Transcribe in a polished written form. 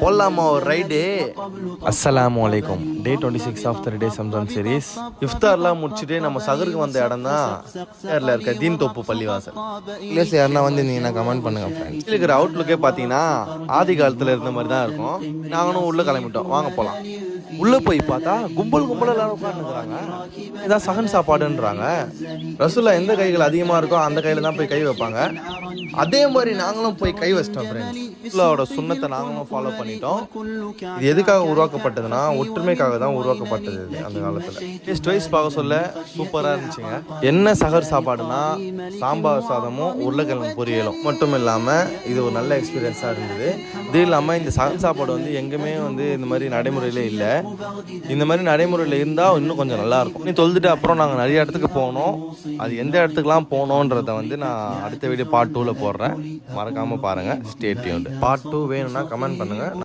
போடலாமா ஒரு ரைடு? அஸ்ஸலாமு அலைக்கும். டே 26 ஆஃப் 3 டேஸ் ரம்ஜான் சீரீஸ். இஃப்தார்லாம் முடிச்சுட்டு நம்ம சகருக்கு வந்த இடம் தான் ஏரில் இருக்க தீன் தோப்பு பள்ளிவாசல். பிளேஸ் யாருன்னா வந்து நீங்கள் கமெண்ட் பண்ணுங்கள் ஃப்ரெண்ட்ஸ். இருக்கிற அவுட்லுக்கே பார்த்தீங்கன்னா ஆதி காலத்தில் இருந்த மாதிரி தான் இருக்கும். நாங்களும் உள்ளே கிளம்பிட்டோம், வாங்க போகலாம். உள்ளே போய் பார்த்தா கும்பல் கும்பலாக எல்லாரும் உட்காந்துக்கிறாங்க. இதான் சகன் சாப்பாடுன்றாங்க. ரசூலா எந்த கைகள் அதிகமாக இருக்கோ அந்த கையில் தான் போய் கை வைப்பாங்க. அதே மாதிரி நாங்களும் போய் கை வச்சிட்டோம் ஃப்ரெண்ட்ஸ். ரசூலாவோட சுன்னத்தை நாங்களும் ஃபாலோ பண்ணிட்டோம். இது எதுக்காக உருவாக்கப்பட்டதுன்னா ஒற்றுமைக்காக தான் உருவாக்கப்பட்டது. இது அந்த காலத்தில் டேஸ்ட் வைஸ் பார்க்க சொல்ல சூப்பராக இருந்துச்சுங்க. என்ன சகர் சாப்பாடுனா சாம்பார் சாதமும் உருளைக்கிழங்கு பொரியலும் மட்டும் இல்லாமல் இது ஒரு நல்ல எக்ஸ்பீரியன்ஸாக இருந்தது. இது இல்லாமல் இந்த சகர் சாப்பாடு வந்து எங்கேயுமே வந்து இந்த மாதிரி நடைமுறையிலே இல்லை. இந்த மாதிரி நடைமுறையில் இருந்தால் இன்னும் கொஞ்சம் நல்லாயிருக்கும். நீ தொழுதுட்டு அப்புறம் நாங்கள் நிறைய இடத்துக்கு போனோம். அது எந்த இடத்துக்குலாம் போனோன்றதை வந்து நான் அடுத்த வீடியோ பார்ட் 2ல் போடுறேன். மறக்காமல் பாருங்கள். Stay tuned. பார்ட் 2 வேணும்னா கமெண்ட் பண்ணுங்கள்.